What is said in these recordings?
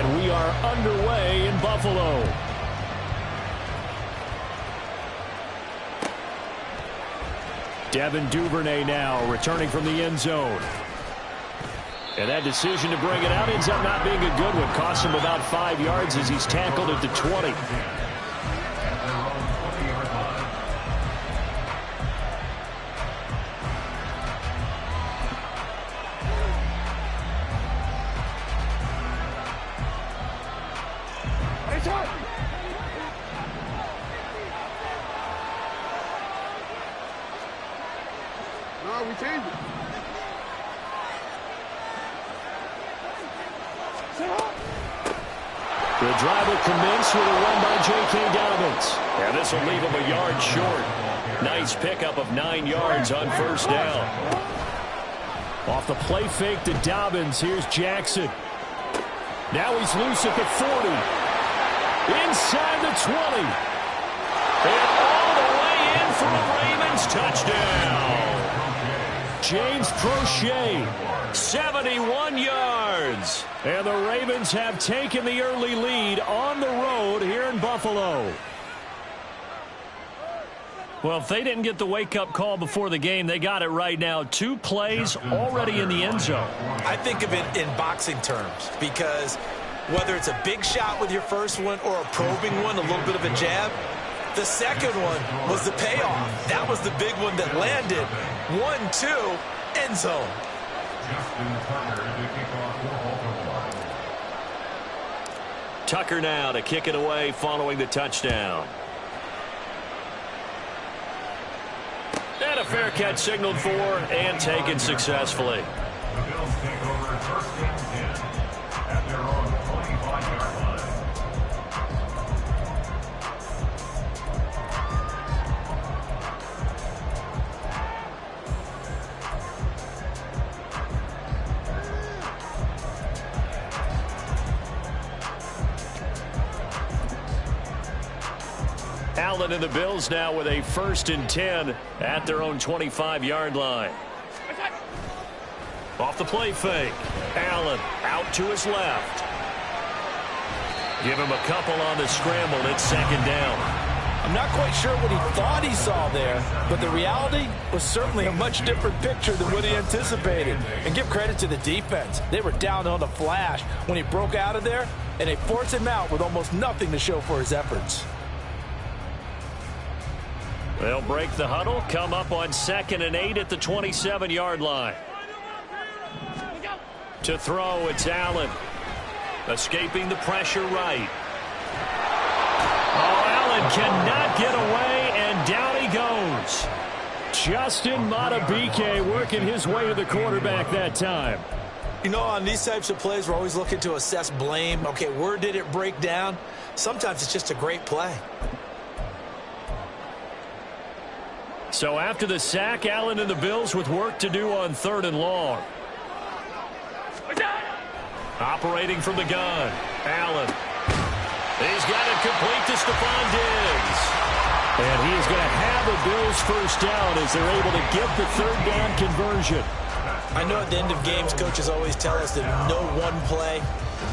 And we are underway in Buffalo. Devin Duvernay now returning from the end zone. And that decision to bring it out ends up not being a good one. Costs him about 5 yards as he's tackled at the 20. The drive will commence with a run by J.K. Dobbins. And this will leave him a yard short. Nice pickup of 9 yards on first down. Off the play fake to Dobbins. Here's Jackson. Now he's loose at the 40. Inside the 20. And all the way in for a Ravens touchdown. James Prochet. 71 yards. And the Ravens have taken the early lead on the road here in Buffalo. Well, if they didn't get the wake-up call before the game, they got it right now. 2 plays already in the end zone. I think of it in boxing terms because whether it's a big shot with your first one or a probing one, a little bit of a jab, the second one was the payoff. That was the big one that landed. 1-2, end zone. Tucker now to kick it away following the touchdown. And a fair catch signaled for and taken successfully. The Bills take over first and 10 at their own 25-yard line. Allen and the Bills now with a 1st and 10 at their own 25-yard line. Off the play fake. Allen out to his left. Give him a couple on the scramble. It's 2nd down. I'm not quite sure what he thought he saw there, but the reality was certainly a much different picture than what he anticipated. And give credit to the defense. They were down on the flash when he broke out of there, and they forced him out with almost nothing to show for his efforts. They'll break the huddle, come up on 2nd and 8 at the 27-yard line. To throw, it's Allen. Escaping the pressure right. Oh, Allen cannot get away, and down he goes. Justin Madubuike working his way to the quarterback that time. You know, on these types of plays, we're always looking to assess blame. Okay, where did it break down? Sometimes it's just a great play. So after the sack, Allen and the Bills with work to do on 3rd and long. Operating from the gun. Allen. He's got it complete to Stephon Diggs. And he's going to have the Bills 1st down as they're able to get the 3rd down conversion. I know at the end of games, coaches always tell us that no one play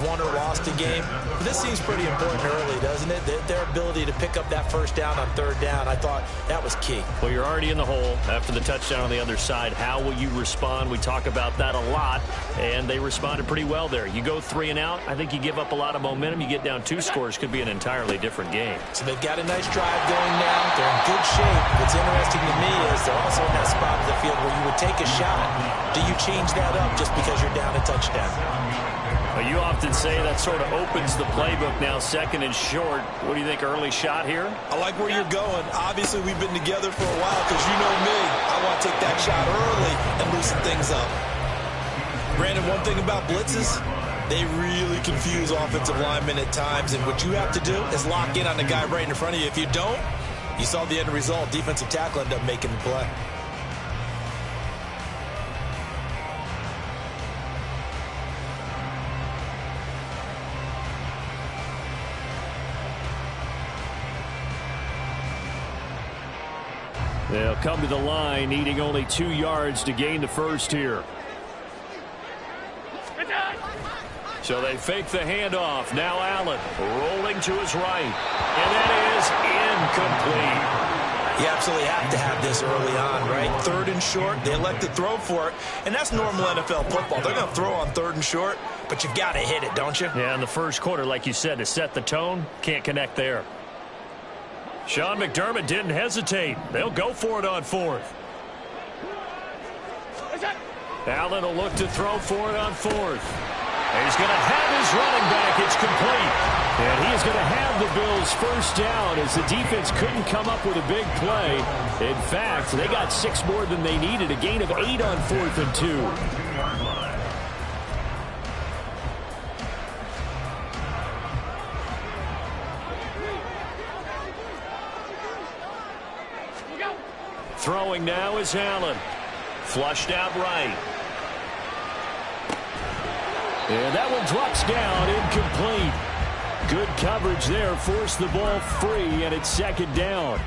won or lost a game. But this seems pretty important early, doesn't it? Their ability to pick up that 1st down on 3rd down, I thought that was key. Well, you're already in the hole after the touchdown on the other side. How will you respond? We talk about that a lot, and they responded pretty well there. You go 3 and out, I think you give up a lot of momentum. You get down 2 scores, could be an entirely different game. So they've got a nice drive going now. They're in good shape. What's interesting to me is they're also in that spot of the field where you would take a shot. Do you change that up just because you're down a touchdown? Well, you often say that sort of opens the playbook now, 2nd and short. What do you think, early shot here? I like where you're going. Obviously, we've been together for a while because you know me. I want to take that shot early and loosen things up. Brandon, one thing about blitzes, they really confuse offensive linemen at times, and what you have to do is lock in on the guy right in front of you. If you don't, you saw the end result. Defensive tackle ended up making the play. They'll come to the line, needing only 2 yards to gain the 1st here. So they fake the handoff. Now Allen rolling to his right. And that is incomplete. You absolutely have to have this early on, right? 3rd and short, they elect to throw for it, and that's normal NFL football. They're going to throw on 3rd and short, but you've got to hit it, don't you? Yeah, in the first quarter, like you said, to set the tone, can't connect there. Sean McDermott didn't hesitate. They'll go for it on 4th. Allen will look to throw for it on 4th. And he's going to have his running back. It's complete. And he is going to have the Bills first down as the defense couldn't come up with a big play. In fact, they got 6 more than they needed. A gain of 8 on 4th and 2. Throwing now is Allen. Flushed out right. And that one drops down, incomplete. Good coverage there, forced the ball free, and it's 2nd down.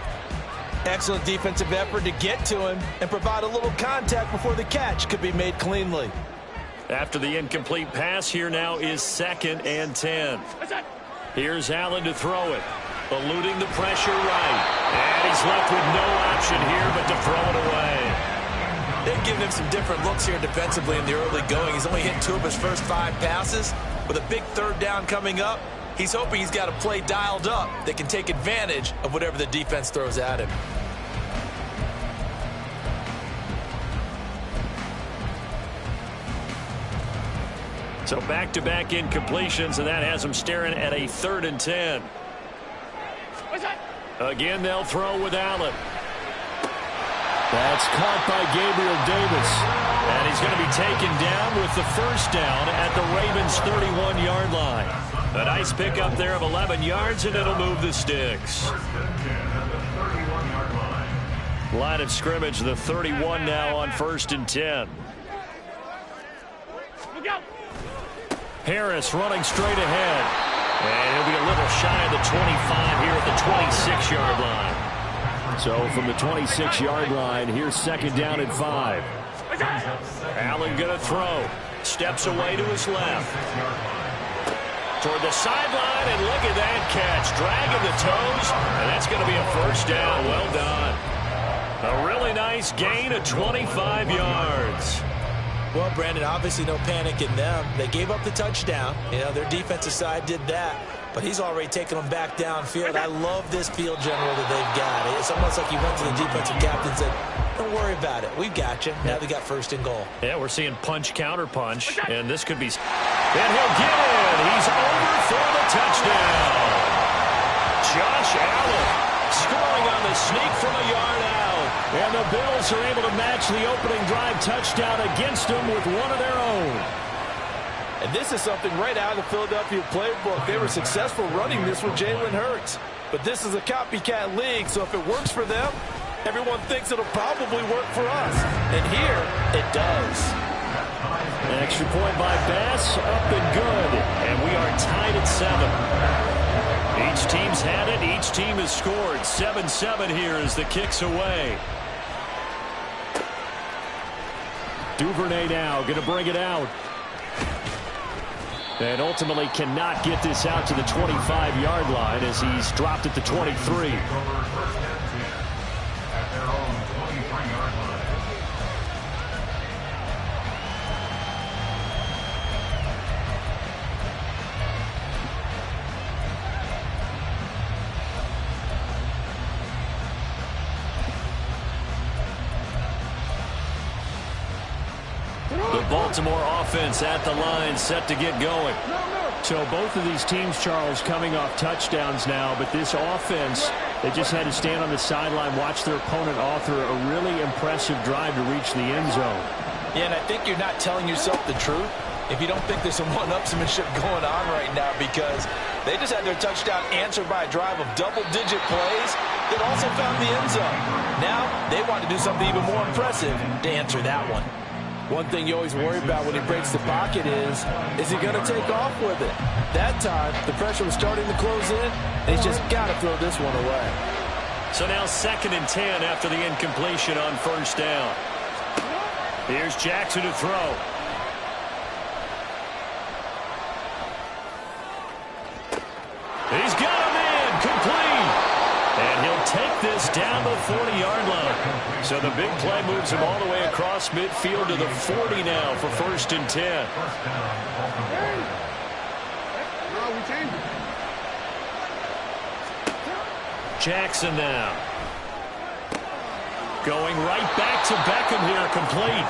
Excellent defensive effort to get to him and provide a little contact before the catch could be made cleanly. After the incomplete pass, here now is 2nd and 10. Here's Allen to throw it, eluding the pressure right. And he's left with no option here but to throw it away. They've given him some different looks here defensively in the early going. He's only hit 2 of his first 5 passes. With a big 3rd down coming up, he's hoping he's got a play dialed up that can take advantage of whatever the defense throws at him. So back-to-back incompletions, and that has him staring at a 3rd and 10. Again, they'll throw with Allen. That's caught by Gabriel Davis. And he's going to be taken down with the first down at the Ravens' 31-yard line. A nice pickup there of 11 yards, and it'll move the sticks. Line of scrimmage, the 31 now on 1st and 10. Harris running straight ahead. And he'll be a little shy of the 25 here at the 26-yard line. So from the 26-yard line, here's 2nd down and 5. Allen going to throw. Steps away to his left. Toward the sideline, and look at that catch. Dragging the toes, and that's going to be a first down. Well done. A really nice gain of 25 yards. Well, Brandon, obviously no panic in them. They gave up the touchdown. You know, their defensive side did that. But he's already taken them back downfield. I love this field general that they've got. It's almost like he went to the defensive captain and said, don't worry about it. We've got you. Now they got 1st and goal. Yeah, we're seeing punch, counter punch. And this could be... And he'll get in. He's over for the touchdown. Josh Allen scoring on the sneak from a yard out. And the Bills are able to match the opening drive touchdown against them with one of their own. And this is something right out of the Philadelphia playbook. They were successful running this with Jalen Hurts. But this is a copycat league, so if it works for them, everyone thinks it'll probably work for us. And here, it does. An extra point by Bass, up and good. And we are tied at 7. Each team's had it. Each team has scored. 7-7 here as the kick's away. Duvernay now going to bring it out. And ultimately cannot get this out to the 25-yard line as he's dropped at the 23. The Baltimore offense at the line, set to get going. So both of these teams, Charles, coming off touchdowns now, but this offense, they just had to stand on the sideline, watch their opponent author a really impressive drive to reach the end zone. Yeah, and I think you're not telling yourself the truth if you don't think there's some one-upsmanship going on right now, because they just had their touchdown answered by a drive of double-digit plays that also found the end zone. Now they want to do something even more impressive to answer that one. One thing you always worry about when he breaks the pocket is he going to take off with it? That time, the pressure was starting to close in, and he's just got to throw this one away. So now 2nd and 10 after the incompletion on 1st down. Here's Jackson to throw. down to the 40-yard line. So the big play moves him all the way across midfield to the 40 now for 1st and 10. Jackson now. Going right back to Beckham here, complete.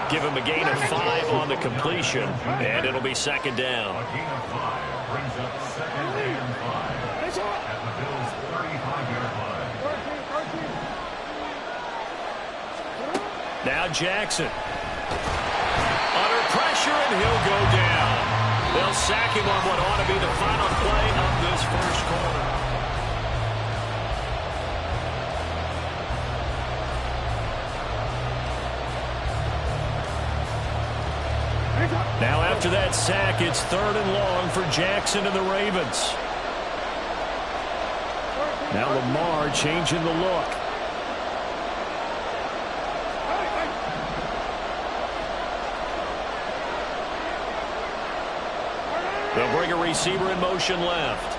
Give him a gain of 5 on the completion, and it'll be 2nd down. A gain of 5 brings up 2nd and 5 at the Bills' 35-yard line. Now Jackson. Under pressure, and he'll go down. They'll sack him on what ought to be the final play of this first quarter. Now after that sack, it's 3rd and long for Jackson and the Ravens. Now Lamar changing the look. They'll bring a receiver in motion left.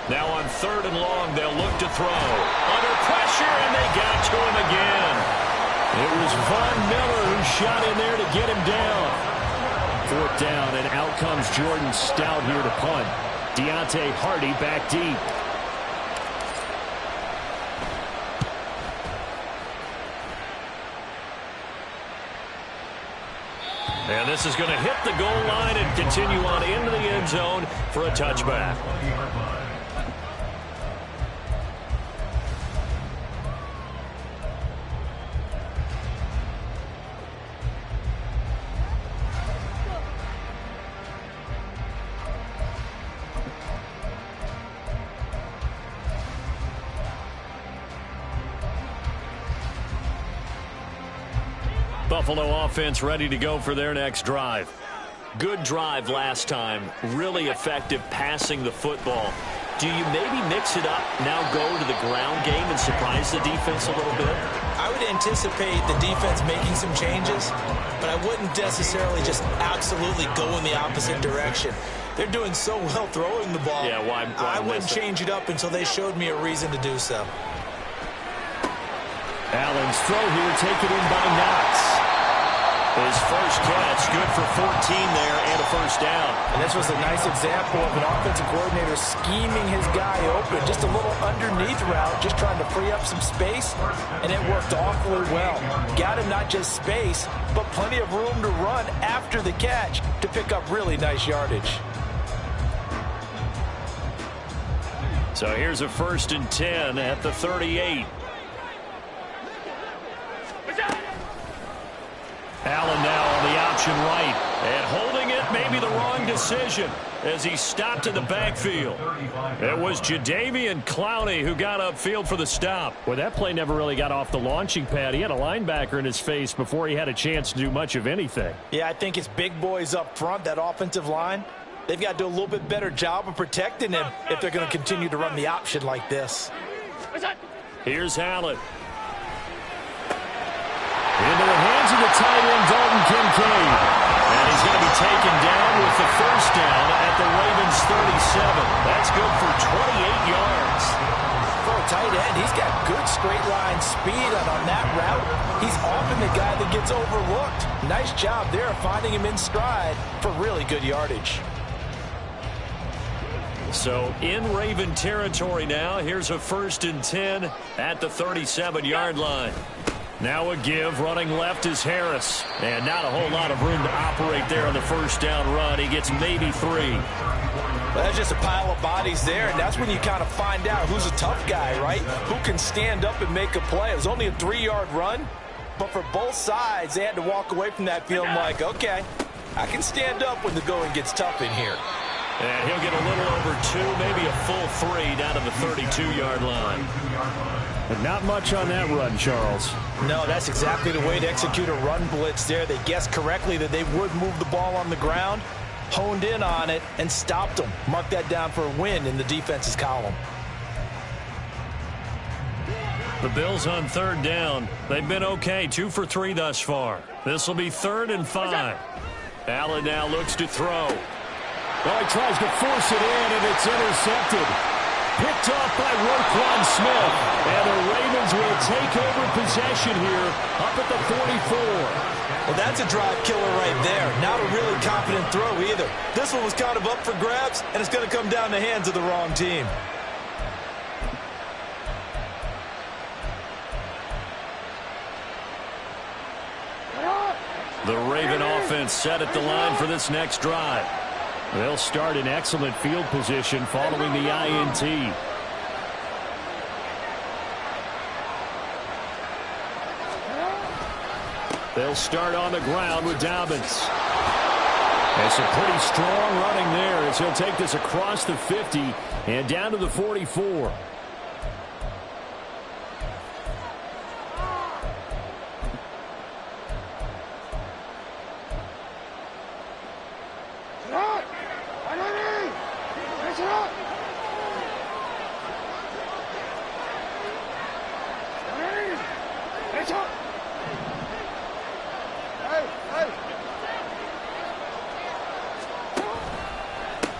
Now on 3rd and long, they'll look to throw. Under pressure, and they got to him again. It was Von Miller who shot in there to get him down. 4th down, and out comes Jordan Stout here to punt. Deontay Hardy back deep. And this is going to hit the goal line and continue on into the end zone for a touchback. Buffalo offense ready to go for their next drive. Good drive last time. Really effective passing the football. Do you maybe mix it up, now go to the ground game and surprise the defense a little bit? I would anticipate the defense making some changes, but I wouldn't necessarily just absolutely go in the opposite direction. They're doing so well throwing the ball. Yeah, why I wouldn't change it up until they showed me a reason to do so. Allen's throw here taken in by Knox. His first catch, good for 14 there and a 1st down. And this was a nice example of an offensive coordinator scheming his guy open. Just a little underneath route, just trying to free up some space, and it worked awfully well. Got him not just space, but plenty of room to run after the catch to pick up really nice yardage. So here's a 1st and 10 at the 38. Allen now on the option right, and holding it may be the wrong decision as he stopped in the backfield. It was Jadeveon Clowney who got upfield for the stop. Well, that play never really got off the launching pad. He had a linebacker in his face before he had a chance to do much of anything. Yeah, I think it's big boys up front, that offensive line. They've got to do a little bit better job of protecting him if they're going to continue to run the option like this. Here's Allen. Into the hands of the tight end, Dalton Kincaid. And he's going to be taken down with the 1st down at the Ravens' 37. That's good for 28 yards. For a tight end, he's got good straight line speed, and on that route, he's often the guy that gets overlooked. Nice job there of finding him in stride for really good yardage. So in Raven territory now, here's a 1st and 10 at the 37-yard line. Now a give, running left is Harris. And not a whole lot of room to operate there on the 1st down run. He gets maybe 3. Well, that's just a pile of bodies there, and that's when you kind of find out who's a tough guy, right? Who can stand up and make a play. It was only a 3-yard run, but for both sides, they had to walk away from that feeling like, okay, I can stand up when the going gets tough in here. And he'll get a little over 2, maybe a full 3 down to the 32-yard line. But not much on that run, Charles. No, that's exactly the way to execute a run blitz there. They guessed correctly that they would move the ball on the ground, honed in on it, and stopped them. Mark that down for a win in the defense's column. The Bills on 3rd down. They've been okay, 2 for 3 thus far. This will be 3rd and 5. Allen now looks to throw. Well, he tries to force it in, and it's intercepted. Picked off by Roquan Smith. And the Ravens will take over possession here up at the 44. Well, that's a drive killer right there. Not a really confident throw either. This one was kind of up for grabs, and it's going to come down the hands of the wrong team. The Raven offense set at the line for this next drive. They'll start in excellent field position following the INT. They'll start on the ground with Dobbins. And some pretty strong running there as he'll take this across the 50 and down to the 44.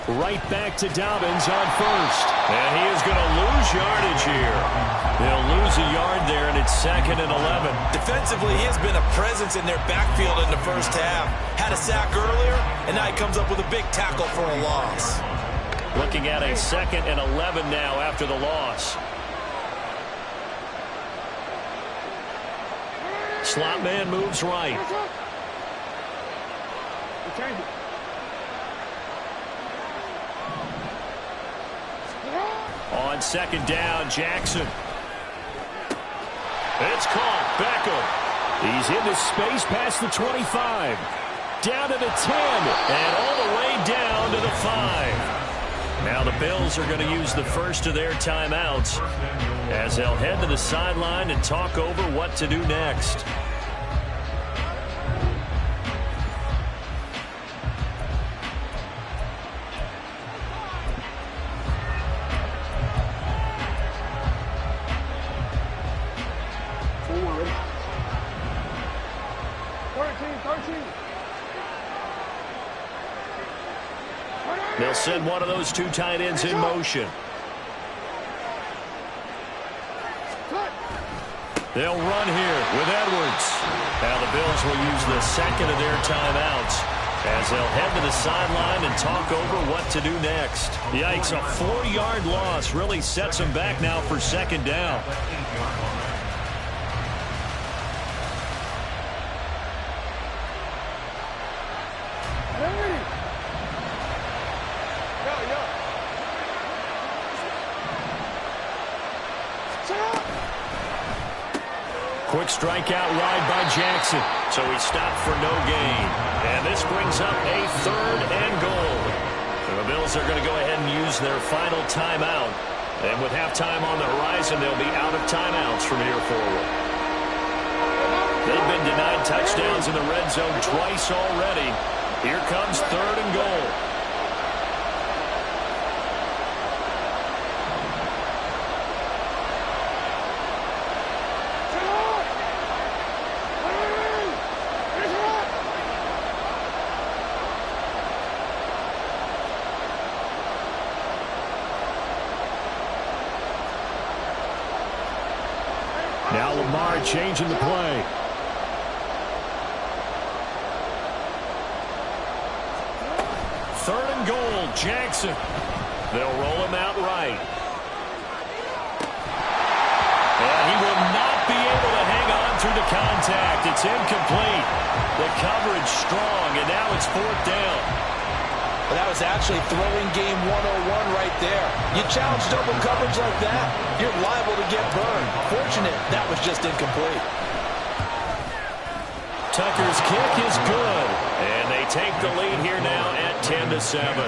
Right back to Dobbins on first. And he is going to lose yardage here. They'll lose a yard there, and it's 2nd and 11. Defensively, he has been a presence in their backfield in the first half. Had a sack earlier, and now he comes up with a big tackle for a loss. Looking at a 2nd and 11 now after the loss. Slot man moves right. On 2nd down, Jackson. It's caught. Beckham. He's into space past the 25. Down to the 10. And all the way down to the 5. Now the Bills are going to use the first of their timeouts as they'll head to the sideline and talk over what to do next. They'll send one of those two tight ends in motion. They'll run here with Edwards. Now the Bills will use the second of their timeouts as they'll head to the sideline and talk over what to do next. Yikes, a 4-yard loss really sets them back now for 2nd down. Quick strikeout wide by Jackson. So he stopped for no gain. And this brings up a 3rd and goal. And the Bills are going to go ahead and use their final timeout. And with halftime on the horizon, they'll be out of timeouts from here forward. They've been denied touchdowns in the red zone twice already. Here comes 3rd and goal. Now Lamar changing the play. Third and goal, Jackson. They'll roll him out right. And he will not be able to hang on through the contact. It's incomplete. The coverage strong, and now it's 4th down. Well, that was actually throwing game 101 right there. You challenge double coverage like that, you're liable to get burned. Fortunate, that was just incomplete. Tucker's kick is good. And they take the lead here now at 10-7.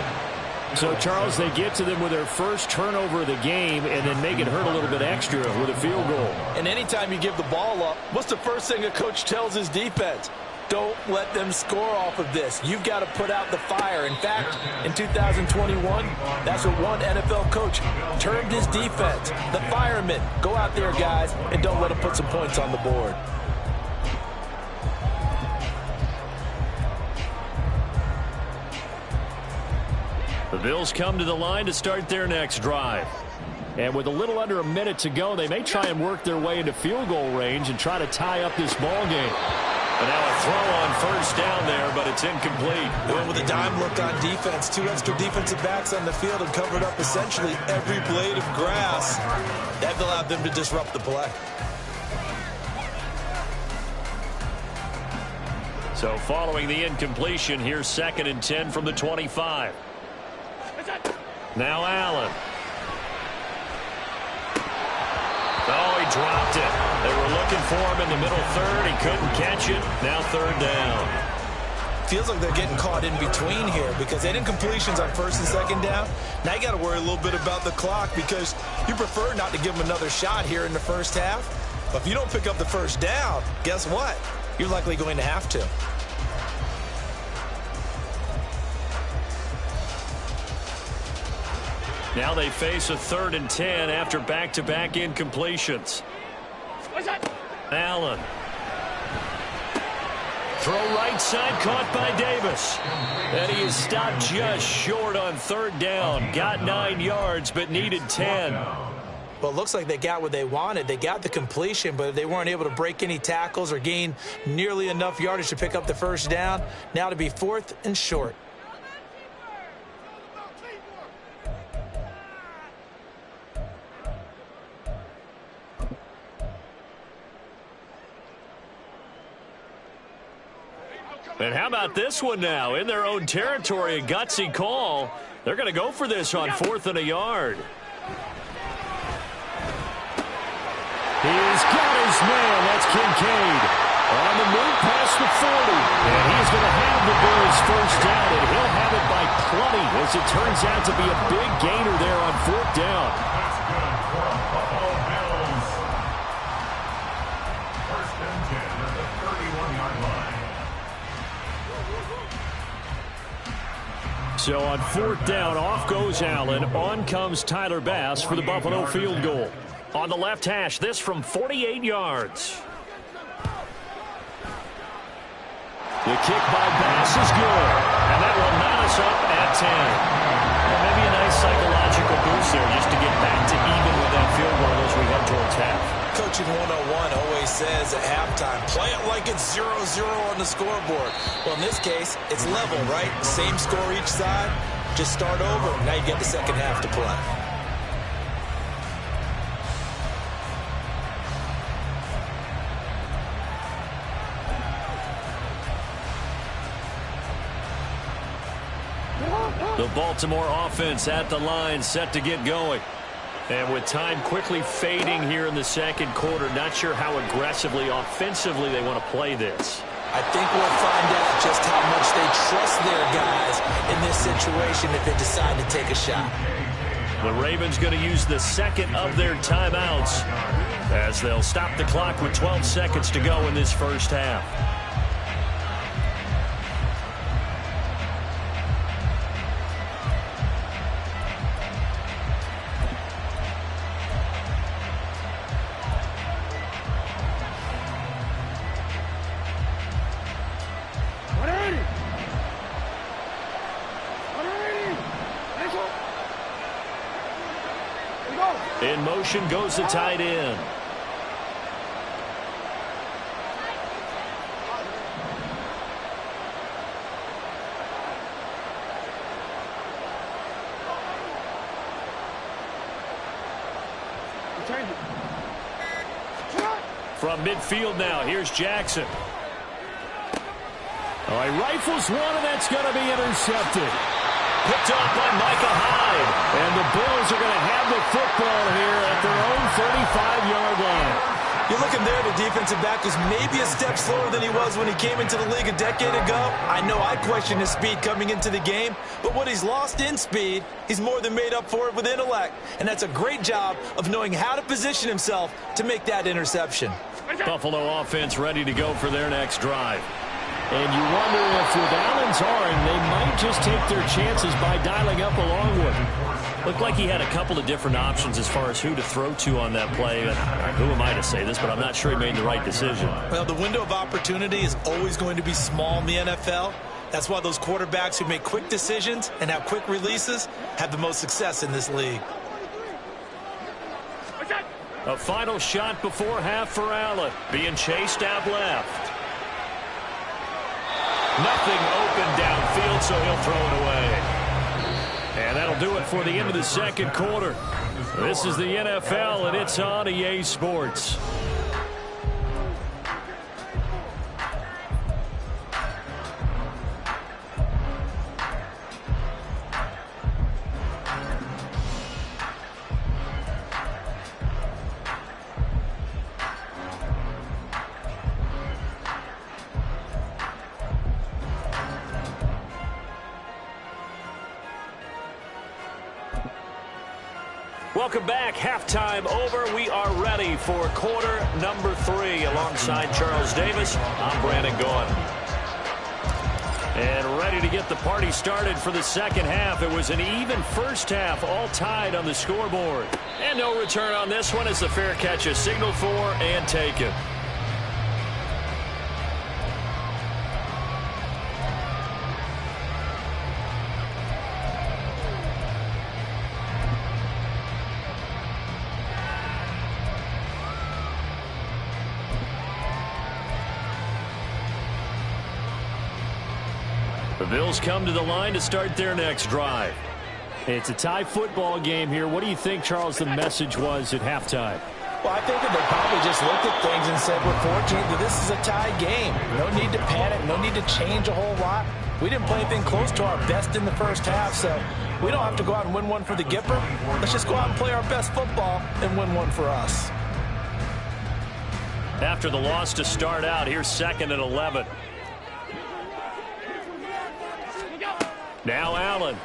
So, Charles, they get to them with their first turnover of the game and then make it hurt a little bit extra with a field goal. And anytime you give the ball up, what's the first thing a coach tells his defense? Don't let them score off of this. You've got to put out the fire. In fact, in 2021, that's what one NFL coach termed his defense. The firemen. Go out there, guys, and don't let them put some points on the board. The Bills come to the line to start their next drive. And with a little under a minute to go, they may try and work their way into field goal range and try to tie up this ball game. And now a throw on first down there, but it's incomplete. They went with a dime look on defense. 2 extra defensive backs on the field and covered up essentially every blade of grass. That allowed them to disrupt the play. So following the incompletion, here's 2nd and 10 from the 25. Now Allen. Oh, he dropped it. They were looking for him in the middle third. He couldn't catch it. Now 3rd down. Feels like they're getting caught in between here because they didn't completions on 1st and 2nd down. Now you got to worry a little bit about the clock because you prefer not to give them another shot here in the first half. But if you don't pick up the 1st down, guess what? You're likely going to have to. Now they face a 3rd and 10 after back-to-back incompletions. Allen. Throw right side, caught by Davis. And he is stopped just short on 3rd down. Got 9 yards, but needed 10. Well, it looks like they got what they wanted. They got the completion, but they weren't able to break any tackles or gain nearly enough yardage to pick up the 1st down. Now to be 4th and short. And how about this one now? In their own territory, a gutsy call. They're going to go for this on 4th and a yard. He's got his man. That's Kincaid. On the move past the 40. And he's going to have the Bills 1st down, and he'll have it by plenty as it turns out to be a big gainer there on 4th down. So on 4th down, off goes Allen. On comes Tyler Bass for the Buffalo field goal. On the left hash, this from 48 yards. The kick by Bass is good. And that will knot us up at 10. Well, maybe a nice psychological boost there just to get back to even with that field goal as we head towards half. Coaching 101 always says at halftime, play it like it's 0-0 on the scoreboard. Well, in this case, it's level, right? Same score each side. Just start over. Now you get the 2nd half to play. The Baltimore offense at the line, set to get going. And with time quickly fading here in the 2nd quarter, not sure how aggressively, offensively they want to play this. I think we'll find out just how much they trust their guys in this situation if they decide to take a shot. The Ravens going to use the 2nd of their timeouts as they'll stop the clock with 12 seconds to go in this 1st half. In motion goes the tight end. From midfield now, here's Jackson. Oh, he rifles one, and that's going to be intercepted. Picked off by Micah Hyde. And the Bills are going to have the football here at their own 35-yard line. You're looking there, the defensive back was maybe a step slower than he was when he came into the league a decade ago. I know I questioned his speed coming into the game, but what he's lost in speed, he's more than made up for it with intellect. And that's a great job of knowing how to position himself to make that interception. Buffalo offense ready to go for their next drive. And you wonder if with Allen's arm, they might just take their chances by dialing up a long one. Looked like he had a couple of different options as far as who to throw to on that play. Who am I to say this, but I'm not sure he made the right decision. Well, the window of opportunity is always going to be small in the NFL. That's why those quarterbacks who make quick decisions and have quick releases have the most success in this league. A final shot before half for Allen. Being chased out left. Nothing open downfield, so he'll throw it away. And that'll do it for the end of the second quarter. This is the NFL, and it's on EA Sports. Welcome back. Halftime over. We are ready for quarter number 3. Alongside Charles Davis, I'm Brandon Gaughan. And ready to get the party started for the second half. It was an even first half, all tied on the scoreboard. And no return on this one as the fair catch is signaled for and taken. The Bills come to the line to start their next drive. It's a tie football game here. What do you think, Charles, the message was at halftime? Well, I think that they probably just looked at things and said, we're fortunate that this is a tie game. No need to panic, no need to change a whole lot. We didn't play anything close to our best in the first half, so we don't have to go out and win one for the Gipper. Let's just go out and play our best football and win one for us. After the loss to start out, here's 2nd and 11. Now Allen.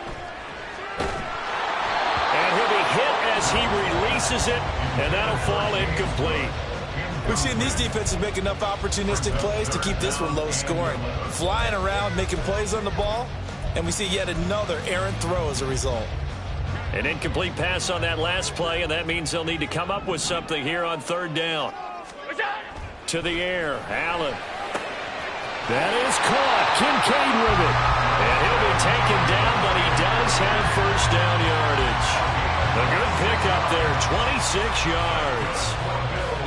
And he'll be hit as he releases it, and that'll fall incomplete. We've seen these defenses make enough opportunistic plays to keep this one low scoring. Flying around, making plays on the ball, and we see yet another errant throw as a result. An incomplete pass on that last play, and that means they'll need to come up with something here on 3rd down. To the air, Allen. That is caught. Kincaid with it. And he'll be taken down, but he does have first down yardage. A good pickup there, 26 yards.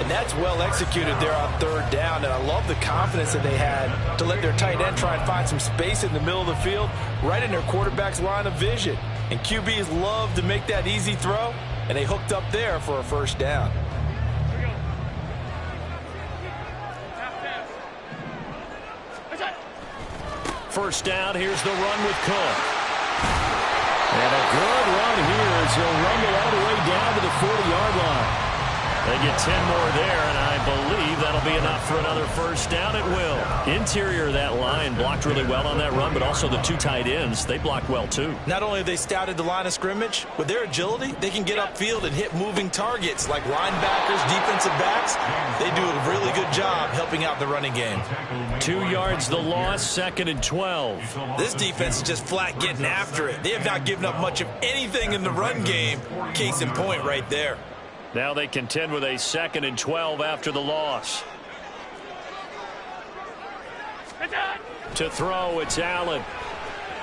And that's well executed there on 3rd down, and I love the confidence that they had to let their tight end try and find some space in the middle of the field, right in their quarterback's line of vision. And QBs love to make that easy throw, and they hooked up there for a first down. First down, here's the run with Cook. And a good run here as he'll rumble all the way down to the 40-yard line. They get 10 more there, and I believe that'll be enough for another first down. It will. Interior of that line blocked really well on that run, but also the 2 tight ends, they blocked well too. Not only have they scouted the line of scrimmage, with their agility, they can get upfield and hit moving targets like linebackers, defensive backs. They do a really good job helping out the running game. 2 yards the loss, 2nd and 12. This defense is just flat getting after it. They have not given up much of anything in the run game. Case in point right there. Now they contend with a 2nd and 12 after the loss. To throw, it's Allen.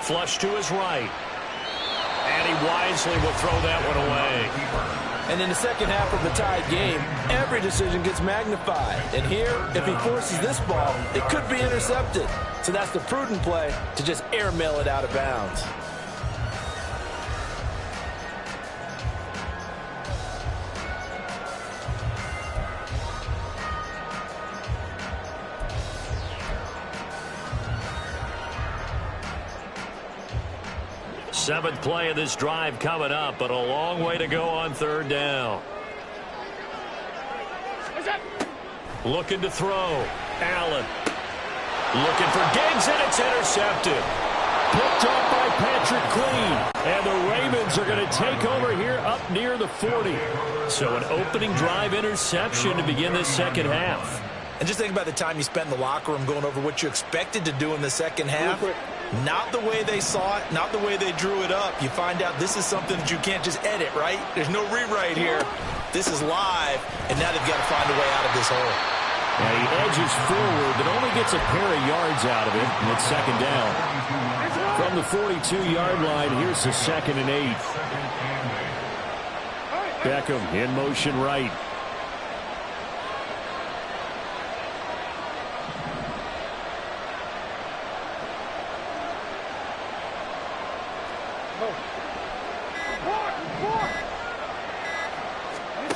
Flush to his right. And he wisely will throw that one away. And in the second half of the tied game, every decision gets magnified. And here, if he forces this ball, it could be intercepted. So that's the prudent play to just airmail it out of bounds. Seventh play of this drive coming up, but a long way to go on 3rd down. Looking to throw. Allen. Looking for Diggs, and it's intercepted. Picked up by Patrick Queen. And the Ravens are going to take over here up near the 40. So an opening drive interception to begin this second half. And just think about the time you spent in the locker room going over what you expected to do in the second half. Not the way they saw it, not the way they drew it up. You find out this is something that you can't just edit, right? There's no rewrite here. This is live, and now they've got to find a way out of this hole. And he edges forward, but only gets a pair of yards out of it, and it's second down. From the 42-yard line, here's the 2nd and 8. Beckham in motion right.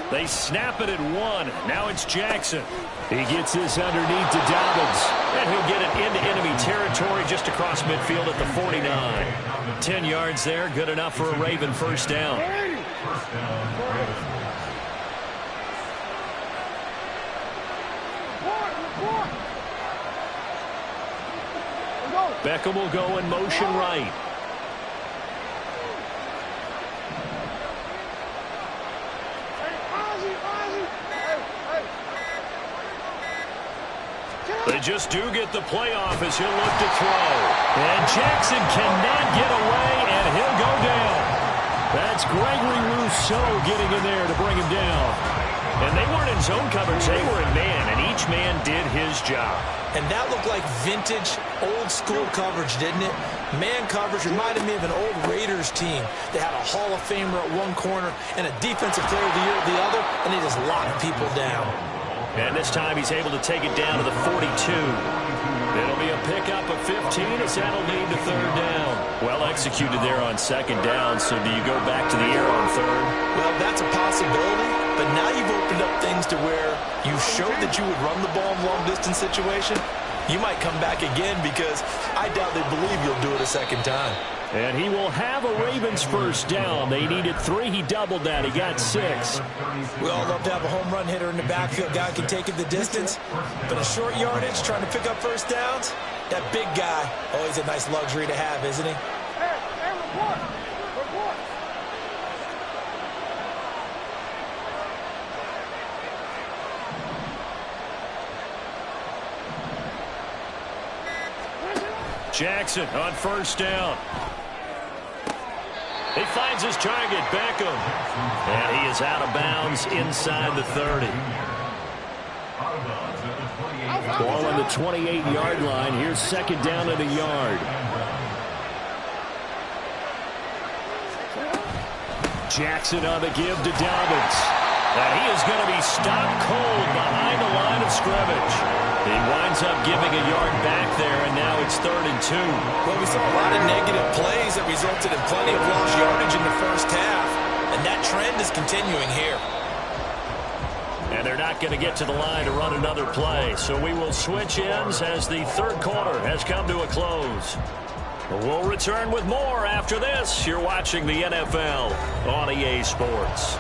They snap it at 1. Now it's Jackson. He gets this underneath to Dobbins. And he'll get it into enemy territory just across midfield at the 49. 10 yards there, good enough for a Raven first down. Beckham will go in motion right. They just do get the playoff as he'll look to throw. And Jackson cannot get away, and he'll go down. That's Gregory Rousseau getting in there to bring him down. And they weren't in zone coverage. They were in man, and each man did his job. And that looked like vintage, old-school coverage, didn't it? Man coverage reminded me of an old Raiders team. They had a Hall of Famer at one corner and a Defensive Player of the Year at the other, and they just locked people down. And this time he's able to take it down to the 42. It'll be a pickup of 15 as that'll lead to third down. Well executed there on second down, so do you go back to the air on third? Well, that's a possibility, but now you've opened up things to where you showed that you would run the ball in long-distance situation. You might come back again because I doubt they believe you'll do it a second time. And he will have a Ravens first down. They needed 3. He doubled that. He got 6. We all love to have a home run hitter in the backfield. Guy can take it the distance. But in short yardage, trying to pick up first downs, that big guy, always a nice luxury to have, isn't he? Jackson on first down. He finds his target, Beckham. And he is out of bounds inside the 30. Ball on the 28-yard line. Here's second down and a yard. Jackson on the give to Dobbins. And he is going to be stopped cold behind the line of scrimmage. He winds up giving a yard back there, and now it's 3rd and 2. Well, we saw a lot of negative plays that resulted in plenty of lost yardage in the first half, and that trend is continuing here. And they're not going to get to the line to run another play, so we will switch ends as the third quarter has come to a close. We'll return with more after this. You're watching the NFL on EA Sports.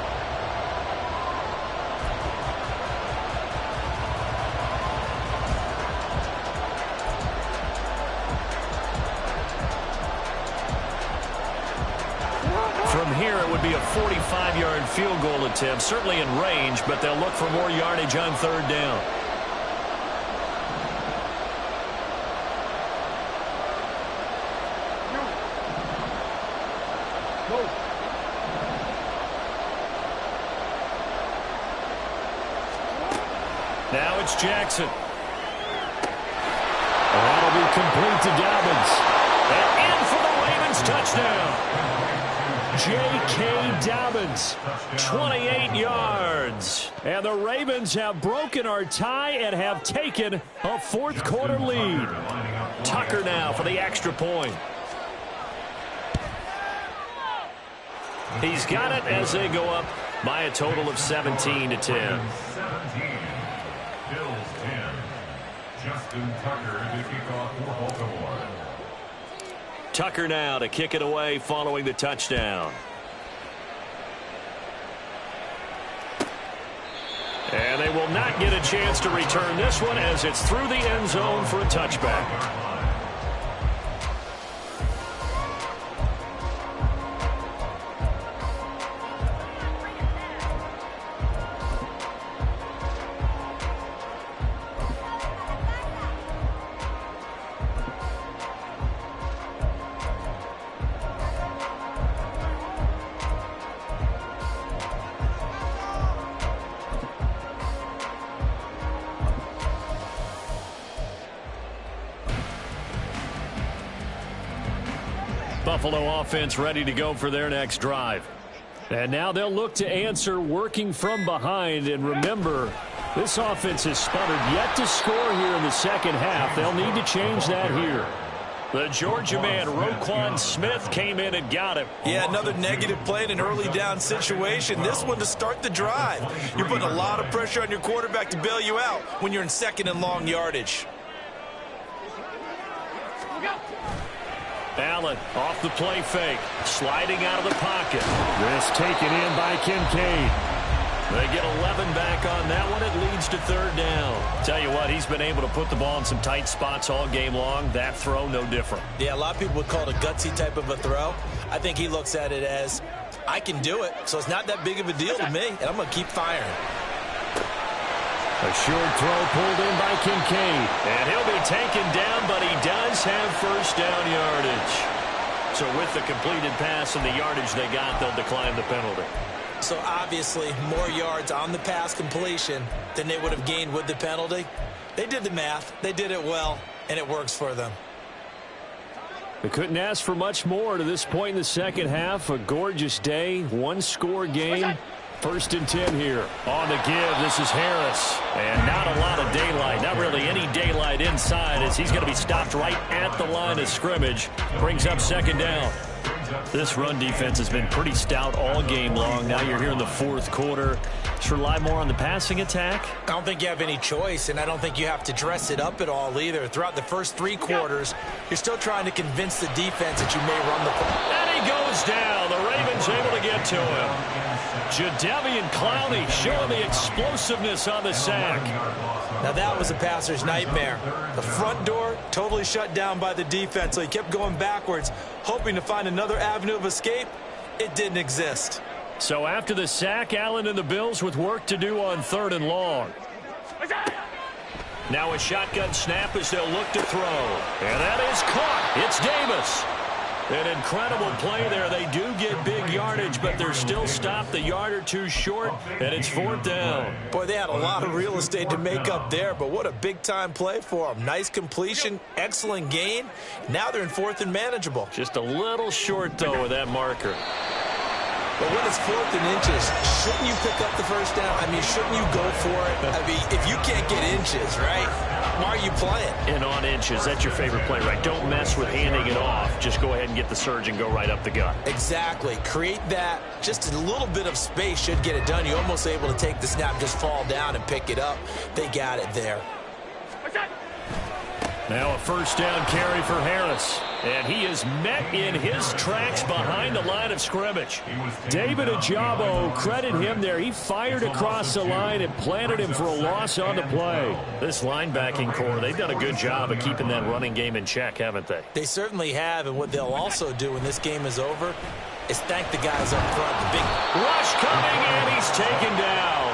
From here, it would be a 45-yard field goal attempt, certainly in range, but they'll look for more yardage on third down. Now it's Jackson. That'll be complete to Dobbins. And in for the Ravens touchdown. J.K. Dobbins, 28 yards. and the Ravens have broken our tie and have taken a fourth-quarter lead. Tucker now for the extra point. He's got it as they go up by a total of 17 to 10. 17. Bills 10. Justin Tucker to kick off for Baltimore. Tucker now to kick it away following the touchdown. And they will not get a chance to return this one as it's through the end zone for a touchback. Buffalo offense ready to go for their next drive. And now they'll look to answer working from behind. And remember, this offense has sputtered yet to score here in the second half. They'll need to change that here. The Georgia man, Roquan Smith, came in and got him. Yeah, another negative play in an early down situation. This one to start the drive. You're putting a lot of pressure on your quarterback to bail you out when you're in second and long yardage. Allen off the play fake, sliding out of the pocket. This taken in by Kincaid. They get 11 back on that one. It leads to third down. Tell you what, he's been able to put the ball in some tight spots all game long. That throw, no different. Yeah, a lot of people would call it a gutsy type of a throw. I think he looks at it as, I can do it, so it's not that big of a deal to me, and I'm going to keep firing. A short throw pulled in by Kincaid. And he'll be taken down, but he does have first down yardage. So with the completed pass and the yardage they got, they'll decline the penalty. So obviously more yards on the pass completion than they would have gained with the penalty. They did the math. They did it well, and it works for them. They couldn't ask for much more to this point in the second half. A gorgeous day, one-score game. 1st and 10 here. On the give, this is Harris. And not a lot of daylight. Not really any daylight inside as he's going to be stopped right at the line of scrimmage. Brings up second down. This run defense has been pretty stout all game long. Now you're here in the fourth quarter. Just rely more on the passing attack. I don't think you have any choice, and I don't think you have to dress it up at all either. Throughout the first 3 quarters, you're still trying to convince the defense that you may run the ball. And he goes down. The Ravens able to get to him. Jadeveon Clowney showing the explosiveness on the sack. Now that was a passer's nightmare. The front door totally shut down by the defense, so he kept going backwards, hoping to find another avenue of escape. It didn't exist. So after the sack, Allen and the Bills with work to do on 3rd and long. Now a shotgun snap as they'll look to throw. And that is caught. It's Davis. An incredible play there. They do get big yardage, but they're still stopped a yard or two short, and it's 4th down. Boy, they had a lot of real estate to make up there, but what a big-time play for them. Nice completion, excellent gain. Now they're in 4th and manageable. Just a little short, though, with that marker. But when it's 4th and inches, shouldn't you pick up the first down? I mean, shouldn't you go for it? I mean, if you can't get inches, right, why are you playing? And on inches, that's your favorite play, right? Don't mess with handing it off. Just go ahead and get the surge and go right up the gut. Exactly. Create that. Just a little bit of space should get it done. You're almost able to take the snap, just fall down and pick it up. They got it there. Now a first down carry for Harris. And he is met in his tracks behind the line of scrimmage. David Ajabo, credit him there. He fired across the line and planted him for a loss on the play. This linebacking core, they've done a good job of keeping that running game in check, haven't they? They certainly have, and what they'll also do when this game is over is thank the guys up front. The big rush coming, and he's taken down.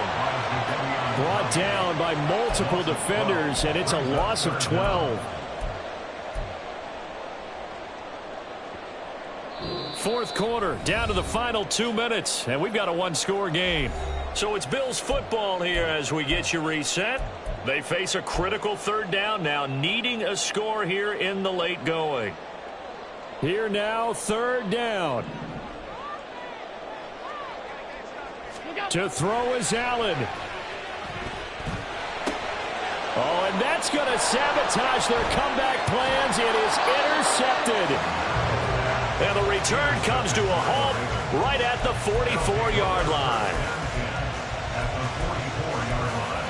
Brought down by multiple defenders, and it's a loss of 12. 4th quarter, down to the final 2 minutes, and we've got a one-score game. So it's Bills football here as we get you reset. They face a critical 3rd down now, needing a score here in the late going. Here now, 3rd down. To throw is Allen. Oh, and that's going to sabotage their comeback plans. It is intercepted. And the return comes to a halt right at the 44-yard line. At the 44-yard line.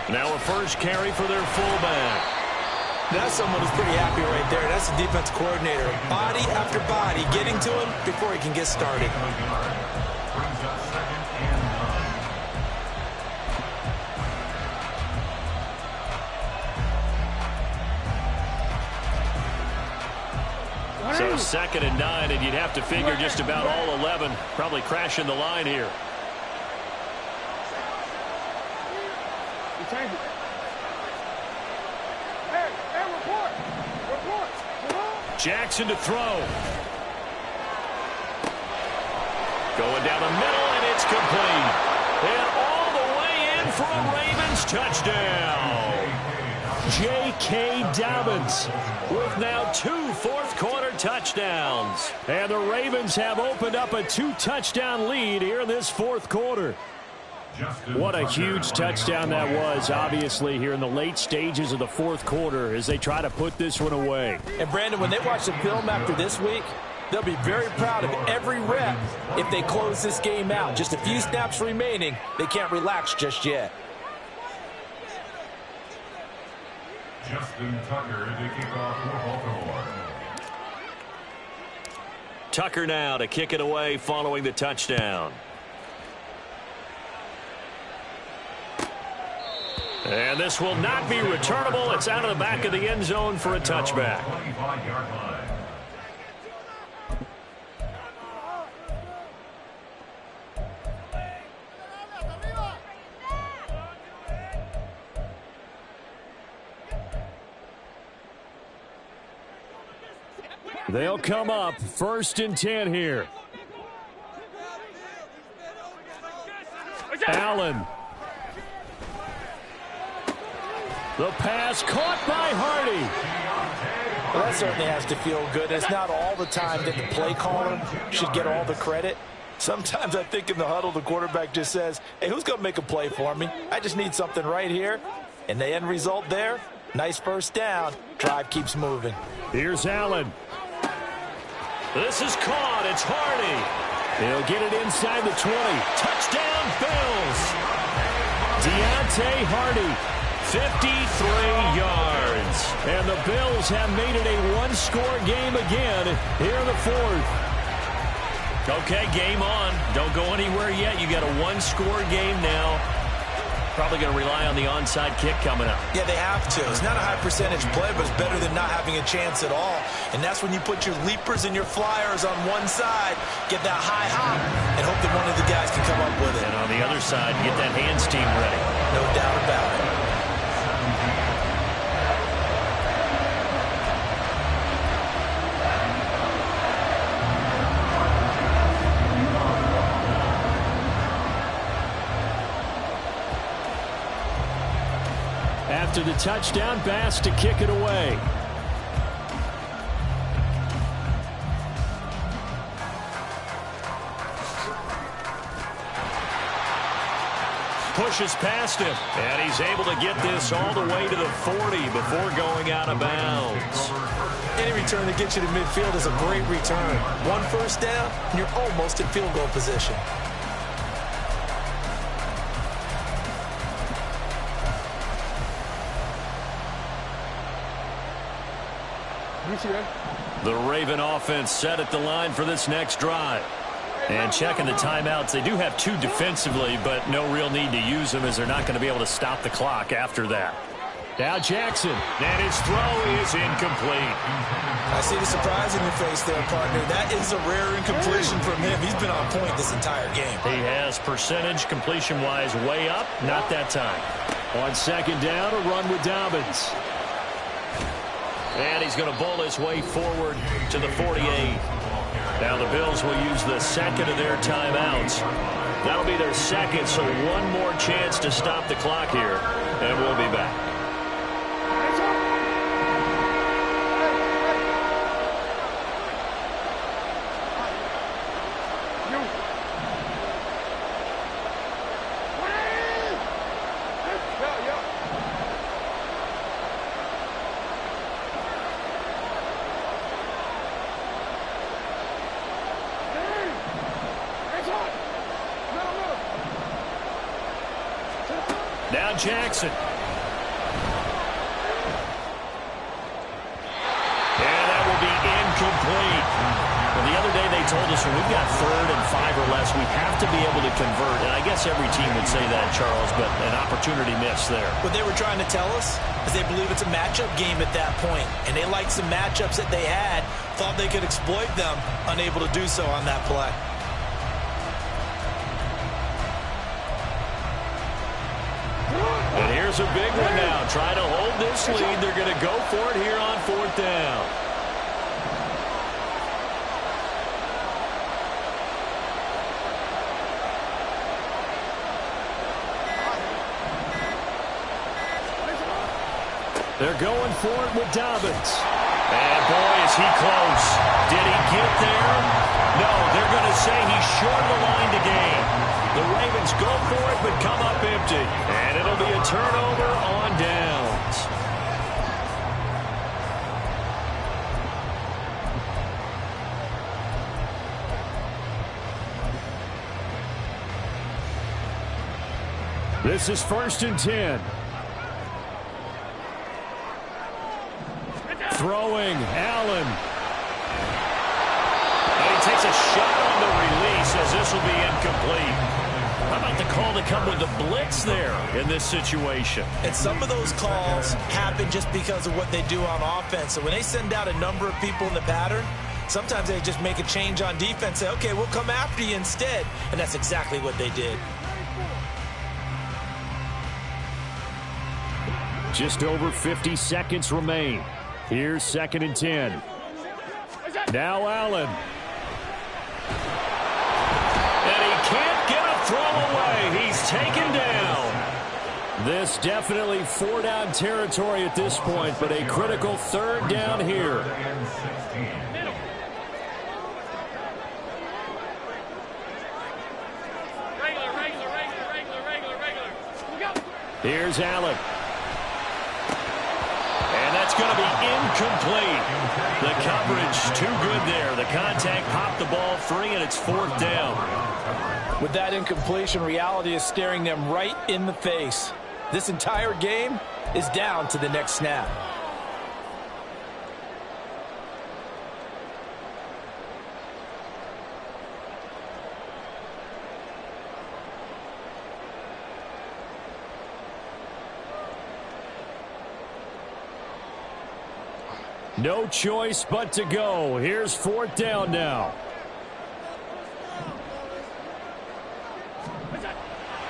Now a first carry for their fullback. That's someone who's pretty happy right there. That's the defense coordinator. Body after body getting to him before he can get started. So 2nd and 9, and you'd have to figure just about all 11 probably crashing the line here. Jackson to throw. Going down the middle, and it's complete. And all the way in for a Ravens touchdown. J.K. Dobbins With now 2 fourth-quarter touchdowns. And the Ravens have opened up a 2-touchdown lead here in this fourth quarter. What a huge touchdown that was, obviously, here in the late stages of the fourth quarter as they try to put this one away. And, Brandon, when they watch the film after this week, they'll be very proud of every rep if they close this game out. Just a few snaps remaining. They can't relax just yet. Justin Tucker to kick off for Baltimore. Tucker now to kick it away following the touchdown. And this will not be returnable. It's out of the back of the end zone for a touchback. 25-yard line. They'll come up 1st and 10 here. Allen. The pass caught by Hardy. Well, that certainly has to feel good. It's not all the time that the play caller should get all the credit. Sometimes I think in the huddle, the quarterback just says, hey, who's going to make a play for me? I just need something right here. And the end result there, nice first down. Drive keeps moving. Here's Allen. This is caught. It's Hardy. He'll get it inside the 20. Touchdown, Bills. Deontay Hardy. 53 yards. And the Bills have made it a one-score game again here in the fourth. Okay, game on. Don't go anywhere yet. You got a one-score game now. Probably going to rely on the onside kick coming up. Yeah, they have to. It's not a high percentage play, but it's better than not having a chance at all. And that's when you put your leapers and your flyers on one side, get that high hop, and hope that one of the guys can come up with it. And on the other side, get that hands team ready. No doubt about it. After the touchdown, Bass to kick it away. Pushes past him, and he's able to get this all the way to the 40 before going out of bounds. Any return that gets you to midfield is a great return. One first down, and you're almost in field goal position. The Raven offense set at the line for this next drive. And checking the timeouts, they do have 2 defensively, but no real need to use them as they're not going to be able to stop the clock after that. Now Jackson. And his throw is incomplete. I see the surprise in your face there, partner. That is a rare incompletion from him. He's been on point this entire game. He has percentage completion-wise way up. Not that time. On 2nd down, a run with Dobbins. And he's going to bowl his way forward to the 48. Now the Bills will use the second of their timeouts. That'll be their second, so one more chance to stop the clock here. And we'll be back. Now Jackson. And that will be incomplete. Well, the other day they told us when we've got 3rd and 5 or less, we have to be able to convert. And I guess every team would say that, Charles, but an opportunity missed there. What they were trying to tell us is they believe it's a matchup game at that point. And they liked some matchups that they had, thought they could exploit them, unable to do so on that play. And here's a big one now. Try to hold this lead. They're going to go for it here on 4th down. They're going for it with Dobbins. And boy, is he close. Did he get there? No, they're going to say he's short of the line to gain. The Ravens go for it, but come up empty. And it'll be a turnover on downs. This is 1st and 10. Throwing, Allen. And he takes a shot on the release as this will be incomplete. How about the call to come with the blitz there in this situation? And some of those calls happen just because of what they do on offense. So when they send out a number of people in the pattern, sometimes they just make a change on defense, say, okay, we'll come after you instead. And that's exactly what they did. Just over 50 seconds remain. Here's 2nd and 10. Now Allen. And he can't get a throw away. He's taken down. This definitely 4-down territory at this point, but a critical 3rd down here. Here's Allen. And that's going to be incomplete. The coverage too good there. The contact popped the ball free, and it's 4th down. With that incompletion, reality is staring them right in the face. This entire game is down to the next snap. No choice but to go. Here's 4th down now.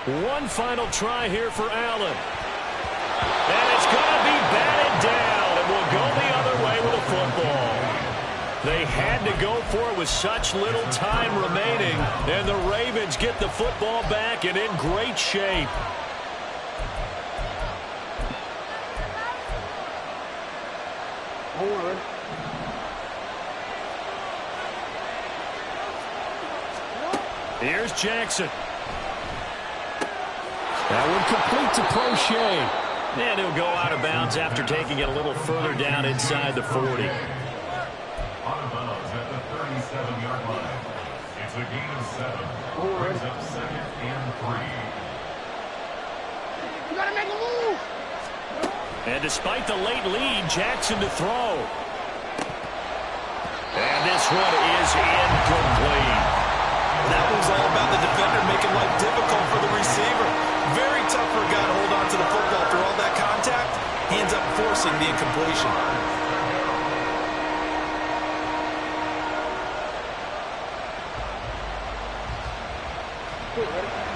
One final try here for Allen. And it's going to be batted down, and we'll go the other way with a football. They had to go for it with such little time remaining, and the Ravens get the football back and in great shape. Here's Jackson. That one complete to Crochet. And he'll go out of bounds after taking it a little further down inside the 40. Out of bounds at the 37-yard line. It's a gain of 7. Brings up 2nd and 3. You got to make a move. And despite the late lead, Jackson to throw. And this one is incomplete. That one's all about the defender making life difficult for the receiver. Very tough for a guy to hold on to the football through all that contact. He ends up forcing the incompletion.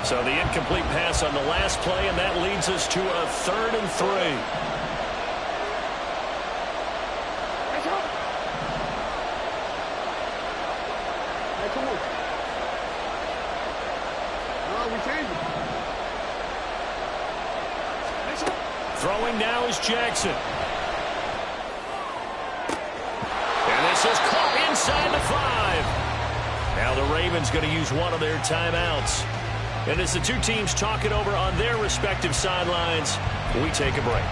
So the incomplete pass on the last play, and that leads us to a 3rd and 3. Throwing now is Jackson. And this is caught inside the 5. Now the Ravens going to use one of their timeouts. And as the two teams talk it over on their respective sidelines, we take a break.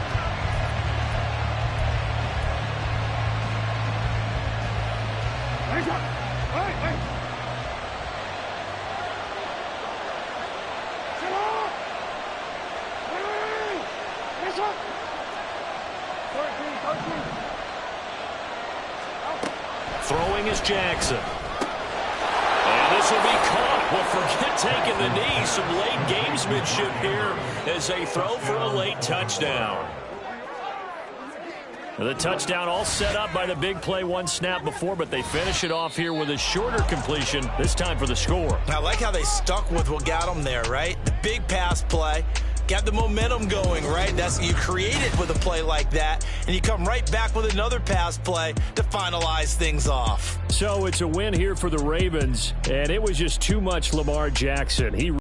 Throwing is Jackson. And this will be caught. Well, forget taking the knee. Some late gamesmanship here as they throw for a late touchdown. The touchdown all set up by the big play one snap before, but they finish it off here with a shorter completion, this time for the score. I like how they stuck with what got them there, right? The big pass play. Got the momentum going, right? That's you create it with a play like that, and you come right back with another pass play to finalize things off. So it's a win here for the Ravens, and it was just too much Lamar Jackson. He